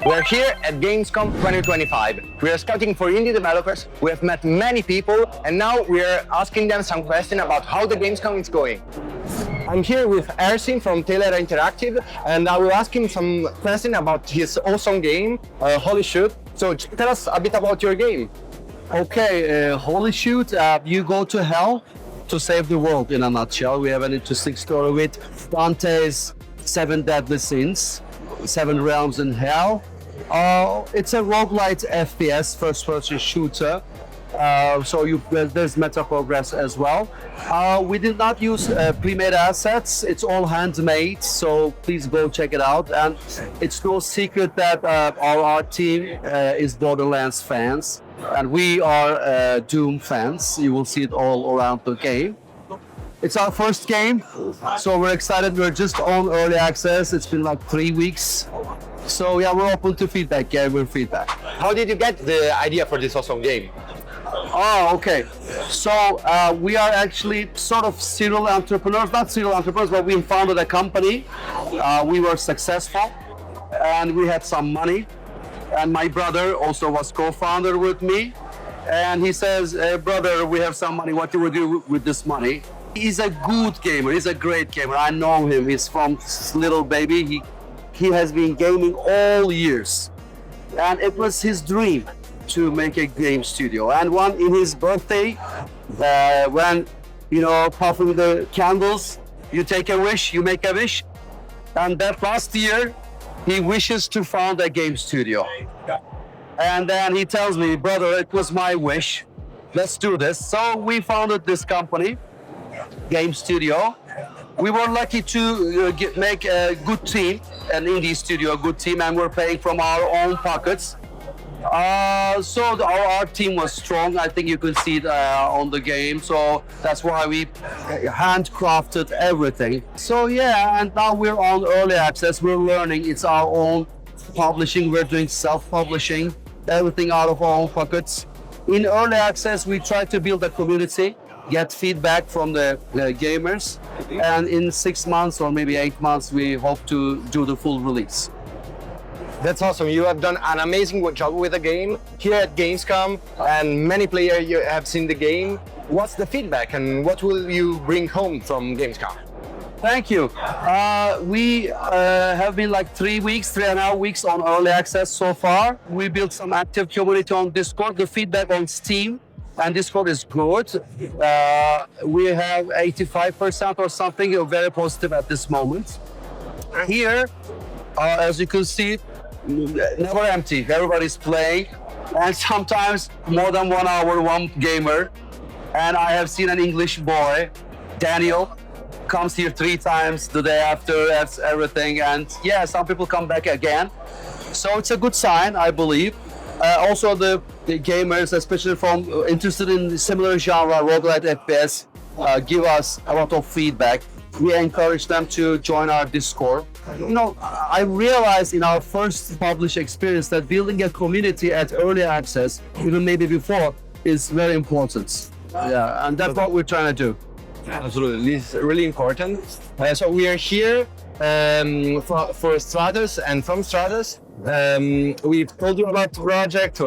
We're here at Gamescom 2025. We are scouting for indie developers. We have met many people, and now we're asking them some questions about how the Gamescom is going. I'm here with Ersin from Taylor Interactive, and I will ask him some questions about his awesome game, Holy Shoot. So tell us a bit about your game. Okay, Holy Shoot, you go to hell to save the world in a nutshell. We have an interesting story with Dante's 7 deadly sins, 7 realms in hell. It's a roguelite FPS, first-person shooter. So there's meta progress as well. We did not use pre-made assets. It's all handmade, so please go check it out. And it's no secret that our team is Borderlands fans, and we are Doom fans. You will see it all around the game. It's our first game, so we're excited. We're just on early access. It's been like 3 weeks. So yeah, we're open to feedback, gamer feedback. How did you get the idea for this awesome game? Oh, okay. So we are actually sort of serial entrepreneurs, not serial entrepreneurs, but we founded a company. We were successful and we had some money. And my brother also was co-founder with me. And he says, hey, brother, we have some money. What do we do with this money? He's a good gamer. He's a great gamer. I know him. He's from little baby. He has been gaming all years. And it was his dream to make a game studio. And in his birthday, when, puffing the candles, you take a wish, you make a wish. And that last year, he wishes to found a game studio. And then he tells me, brother, it was my wish. Let's do this. So we founded this company, Game Studio. We were lucky to make a good team, an indie studio, a good team, and we're paying from our own pockets. So our team was strong. I think you can see it on the game. So that's why we handcrafted everything. So yeah, and now we're on early access. We're learning. It's our own publishing. We're doing self-publishing, everything out of our own pockets. In early access, we try to build a community, get feedback from the gamers. And in 6 months or maybe 8 months, we hope to do the full release. That's awesome. You have done an amazing job with the game here at Gamescom, and many players have seen the game. What's the feedback and what will you bring home from Gamescom? Thank you. We have been like 3.5 weeks on early access so far. We built some active community on Discord. The feedback on Steam and Discord is good. We have 85% or something, very positive at this moment. Here, as you can see, never empty. Everybody's playing, and sometimes more than 1 hour, one gamer. And I have seen an English boy, Daniel, comes here 3 times the day after, that's everything. And yeah, some people come back again. So it's a good sign, I believe. Also the gamers, especially from interested in similar genre, roguelite FPS, give us a lot of feedback. We encourage them to join our Discord. I realized in our first published experience that building a community at early access, even maybe before, is very important. Yeah, and that's what we're trying to do. Absolutely, this is really important. So we are here for Stratos, and from Stratos, we've told you about the project.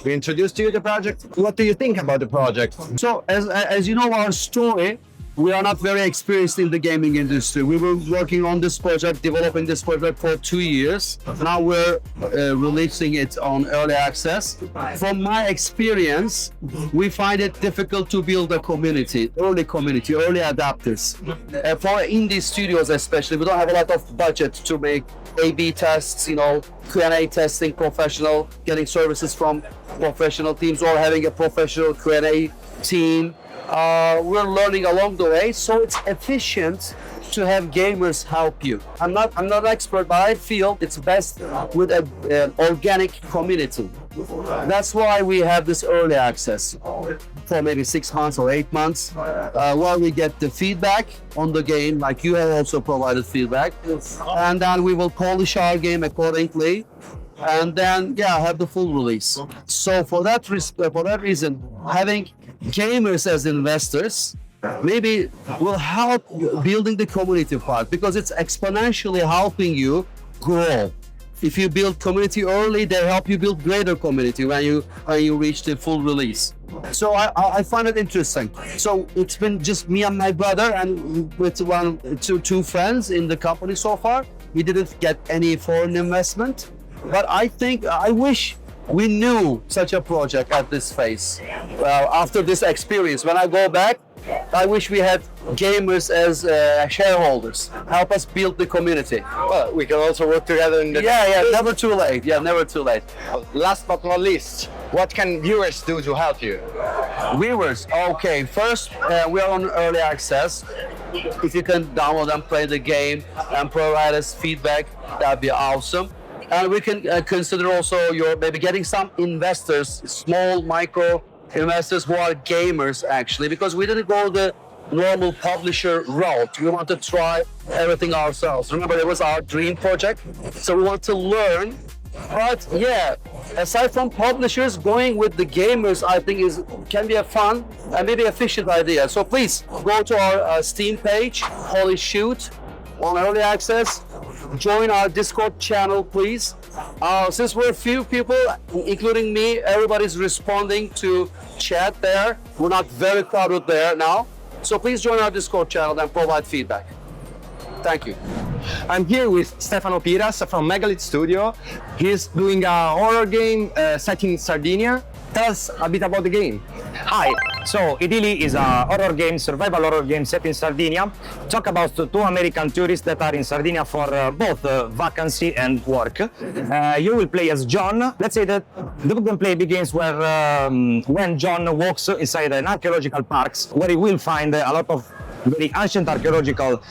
We introduced you to the project. What do you think about the project? So, as you know, our story, we are not very experienced in the gaming industry. We were working on this project, developing this project for 2 years. Now we're releasing it on early access. From my experience, we find it difficult to build a community, early adapters. For indie studios especially, we don't have a lot of budget to make A/B tests, Q&A testing, professional, getting services from professional teams, or having a professional Q&A team. We're learning along the way, so it's efficient to have gamers help you. I'm not an expert, but I feel it's best with an organic community. That's why we have this early access for maybe 6 months or 8 months, while we get the feedback on the game, like you have also provided feedback, and then we will polish our game accordingly. And then, have the full release. So for that reason, having gamers as investors maybe will help building the community part, because it's exponentially helping you grow if you build community early, they help you build greater community when you reach the full release. So I find it interesting. So it's been just me and my brother and with two friends in the company so far. We didn't get any foreign investment, but I wish we knew such a project at this phase. After this experience, when I go back, I wish we had gamers as shareholders, help us build the community. Well, we can also work together in the... Yeah, never too late. Yeah, never too late. Last but not least, what can viewers do to help you? Viewers, okay. First, we are on early access. If you can download and play the game and provide us feedback, that'd be awesome. And we can consider also maybe getting some investors, small micro investors who are gamers actually, because we didn't go the normal publisher route. We want to try everything ourselves. Remember, it was our dream project, so we want to learn. But yeah, aside from publishers, going with the gamers, I think can be a fun and maybe efficient idea. So please go to our Steam page, Holy Shoot, on early access. Join our Discord channel, please. Since we're a few people, including me, everybody's responding to chat there. We're not very crowded there now. So please join our Discord channel and provide feedback. Thank you. I'm here with Stefano Piras from Megalith Studio. He's doing a horror game set in Sardinia. Tell us a bit about the game. Hi, so Idili is a horror game, survival horror game set in Sardinia. Talk about two American tourists that are in Sardinia for both vacancy and work. You will play as John. Let's say that the gameplay begins when John walks inside an archaeological park where he will find a lot of very ancient archaeological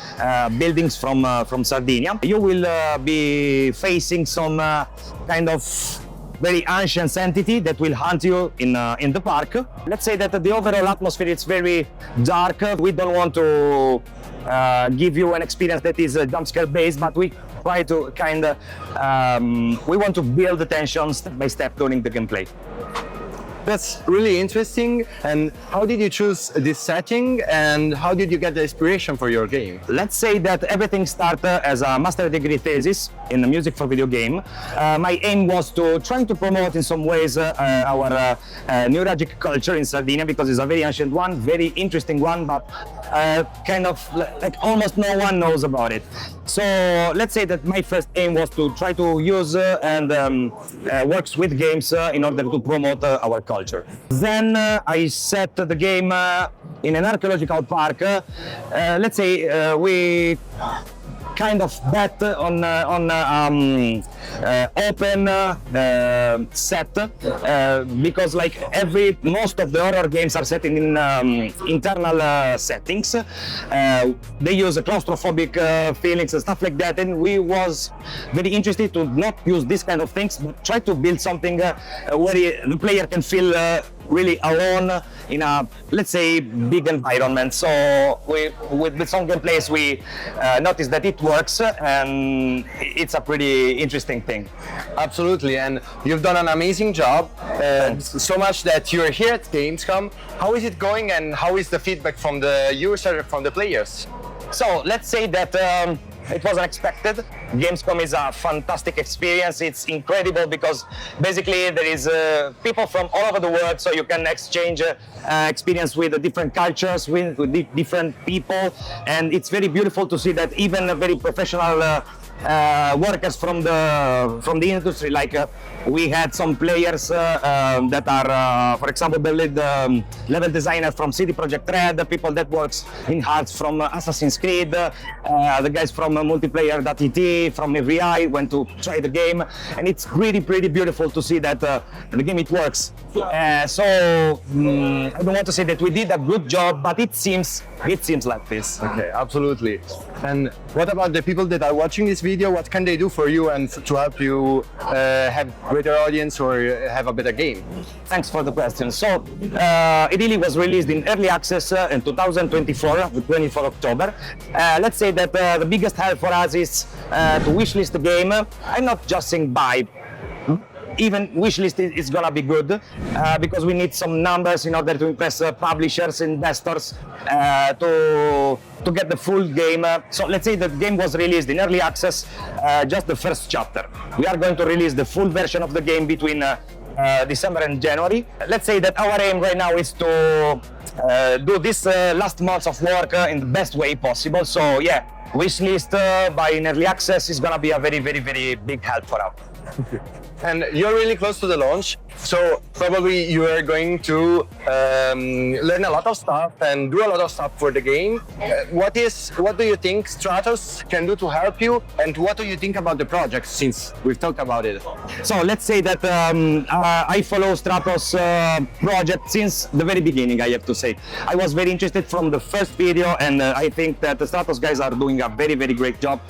buildings from Sardinia. You will be facing some kind of very ancient entity that will hunt you in the park. Let's say that the overall atmosphere is very dark. We don't want to give you an experience that is jump scare based, but we try to we want to build the tension step by step during the gameplay. That's really interesting. And how did you choose this setting and how did you get the inspiration for your game? Let's say that everything started as a master degree thesis in music for video game. My aim was to try to promote in some ways our neuralgic culture in Sardinia, because it's a very ancient one, very interesting one, but kind of like almost no one knows about it. So let's say that my first aim was to try to use and works with games in order to promote our culture. Then I set the game in an archaeological park. Let's say we kind of bet on open set because like most of the horror games are set in internal settings. They use claustrophobic feelings and stuff like that, and we was very interested to not use this kind of things, but try to build something where the player can feel really alone in a, let's say, big environment. So with some gameplays we noticed that it works, and it's a pretty interesting thing. Absolutely, and you've done an amazing job, so much that you're here at Gamescom. How is it going and how is the feedback from the user, from the players? So let's say that it was unexpected. Gamescom is a fantastic experience. It's incredible because basically there is people from all over the world, so you can exchange experience with different cultures, with different people, and it's very beautiful to see that even very professional workers from the industry, like we had some players that are, for example, the level designer from CD Projekt Red, the people that works in hearts from Assassin's Creed, the guys from multiplayer.it, from EVI went to try the game, and it's pretty beautiful to see that the game it works. So I don't want to say that we did a good job, but it seems like this. Okay, absolutely. And what about the people that are watching this video? What can they do for you and to help you have greater audience or have a better game? Thanks for the question. So Idili was released in early access in 2024, the 24th October. Let's say that the biggest help for us is to wishlist the game. I'm not just saying buy. even wish list is gonna be good because we need some numbers in order to impress publishers, investors, to get the full game. So let's say the game was released in early access, just the first chapter. We are going to release the full version of the game between December and January. Let's say that our aim right now is to do this last months of work in the best way possible. So yeah, wish list by in early access is gonna be a very, very, very big help for us. And you're really close to the launch, so probably you are going to learn a lot of stuff and do a lot of stuff for the game. What do you think Stratos can do to help you, and what do you think about the project, since we've talked about it? So let's say that I follow Stratos project since the very beginning, I have to say. I was very interested from the first video, and I think that the Stratos guys are doing a very, very great job.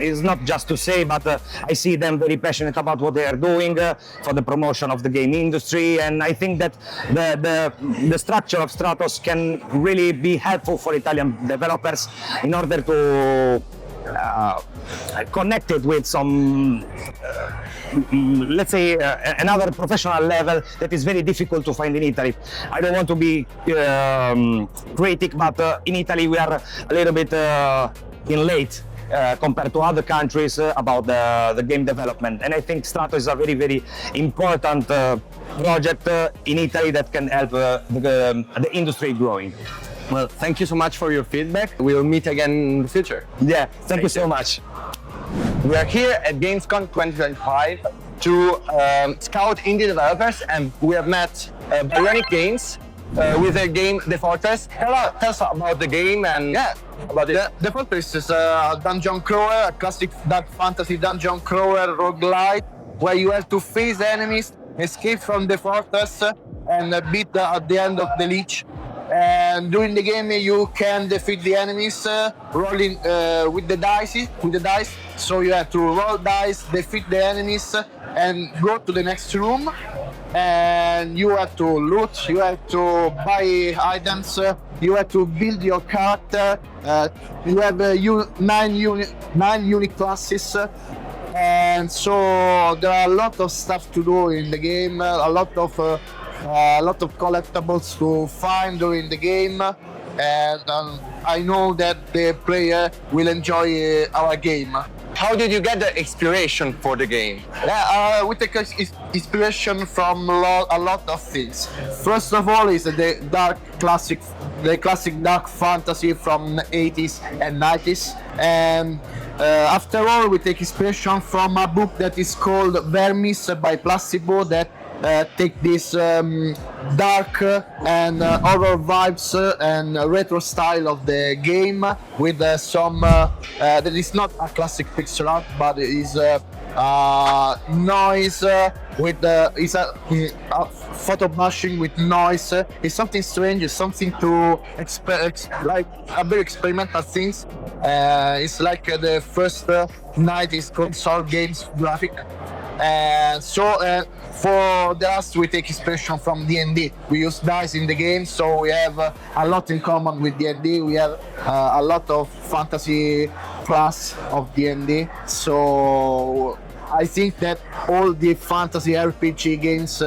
It's not just to say, but I see them very passionate about what they are doing for the promotion of the game industry, and I think that the structure of Stratos can really be helpful for Italian developers in order to connect it with some let's say another professional level that is very difficult to find in Italy. I don't want to be critic, but in Italy we are a little bit in late compared to other countries about the game development, and I think Stratos is a very, very important project in Italy that can help the industry growing. Well, thank you so much for your feedback. We'll meet again in the future. Yeah, thank you so much. We are here at Gamescom 2025 to scout indie developers, and we have met Bionic Games with their game The Fortress. Tell us about the game and about it. The Fortress is a dungeon crawler, a classic dark fantasy dungeon crawler roguelite, where you have to face enemies, escape from the fortress, and beat at the end of the leech. And during the game, you can defeat the enemies rolling with the dice. So you have to roll dice, defeat the enemies, and go to the next room. And you have to loot, you have to buy items, you have to build your character. You have 9 unique classes, and so there are a lot of stuff to do in the game, a lot of collectibles to find during the game, and I know that the player will enjoy our game. How did you get the inspiration for the game? We take inspiration from a lot of things. First of all is the classic dark fantasy from the 80s and 90s, and after all we take inspiration from a book that is called Vermis by Placebo, that take this dark and horror vibes and retro style of the game with some that is not a classic pixel art, but it is noise with is a photo bashing with noise. It's something strange. It's something to like a very experimental things. It's like the first 90s console games graphic. And so for the rest, we take inspiration from D&D. We use dice in the game, so we have a lot in common with D&D. We have a lot of fantasy class of D&D. So I think that all the fantasy RPG games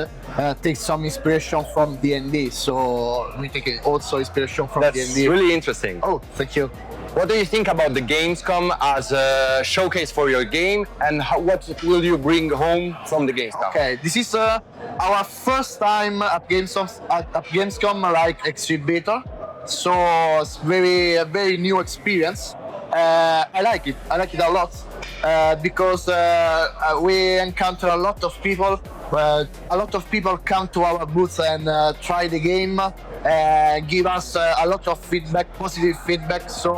take some inspiration from D&D. So we take also inspiration from D&D. That's really interesting. Oh, thank you. What do you think about the Gamescom as a showcase for your game, and what will you bring home from the Gamescom? Okay, this is our first time at Gamescom like exhibitor, so it's a very new experience. I like it a lot because we encounter a lot of people. A lot of people come to our booth and try the game, give us a lot of feedback, positive feedback. So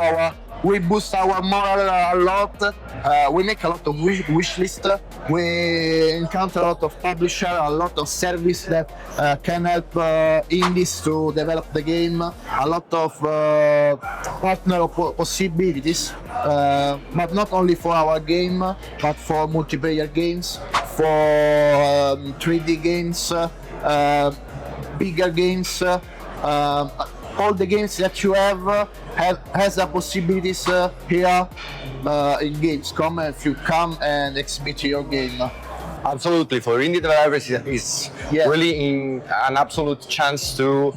we boost our morale a lot. We make a lot of wish list. We encounter a lot of publisher, a lot of service that can help indies to develop the game. A lot of partner possibilities, but not only for our game, but for multiplayer games, for 3D games, bigger games. All the games that you have has the possibilities here in Gamescom if you come and exhibit your game. Absolutely, for indie developers, it's Yeah. really an absolute chance to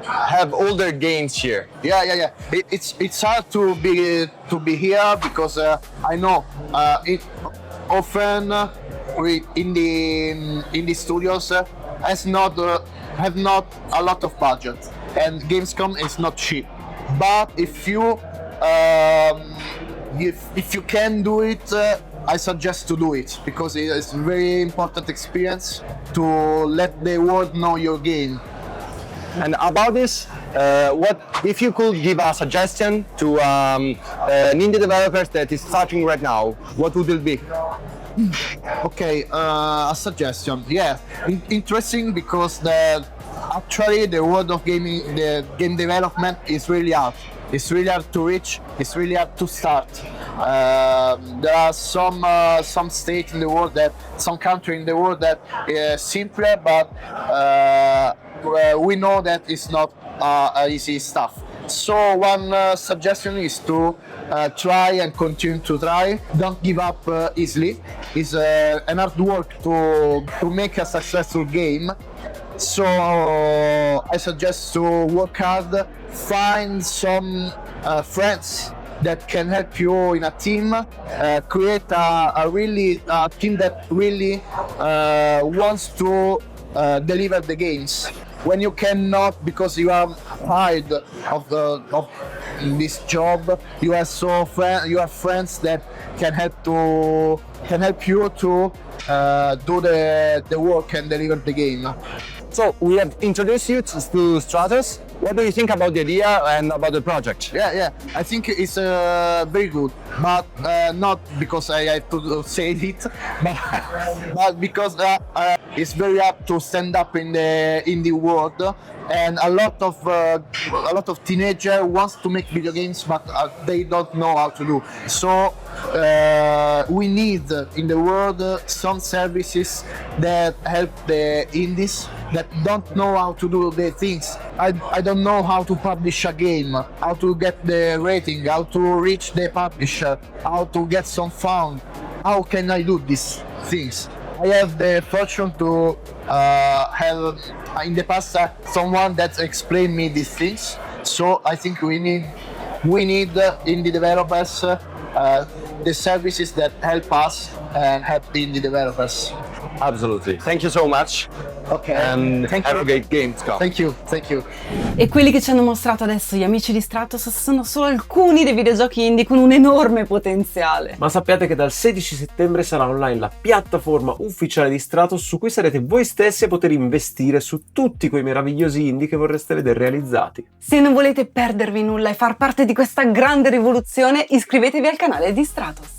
have all their games here. Yeah. It's hard to be here because I know it often we in the studios have not a lot of budget, and Gamescom is not cheap. But if you can do it, I suggest to do it because it's a very important experience to let the world know your game. And about this, what if you could give a suggestion to an indie developer that is starting right now? What would it be? Okay, a suggestion. Yeah, interesting because actually the world of gaming, the game development is really hard. It's really hard to reach. It's really hard to start. There are some states in the world some country in the world that is simpler, but we know that it's not easy stuff. So one suggestion is to try and continue to try. Don't give up easily. It's an hard work to make a successful game. So I suggest to work hard, find some friends that can help you in a team, create a team that really wants to deliver the games. When you cannot, because you are tired of this job, you have friends that can help you to do the work and deliver the game. So we have introduced you to Stratos. What do you think about the idea and about the project? Yeah. I think it's very good, but not because I have to say it, but because it's very hard to stand up in the world, and a lot of teenagers wants to make video games, but they don't know how to do. So we need in the world some services that help the indies that don't know how to do the things. I don't know how to publish a game, how to get the rating, how to reach the publisher, how to get some fund. How can I do these things? I have the fortune to have in the past someone that explained me these things. So I think we need indie developers, the services that help us and help the indie developers. Absolutely. Thank you so much. Okay. And Thank have you. a great Gamescom. Thank you. E quelli che ci hanno mostrato adesso gli amici di Stratos sono solo alcuni dei videogiochi indie con un enorme potenziale. Ma sappiate che dal 16 settembre sarà online la piattaforma ufficiale di Stratos su cui sarete voi stessi a poter investire su tutti quei meravigliosi indie che vorreste vedere realizzati. Se non volete perdervi nulla e far parte di questa grande rivoluzione, iscrivetevi al canale di Stratos.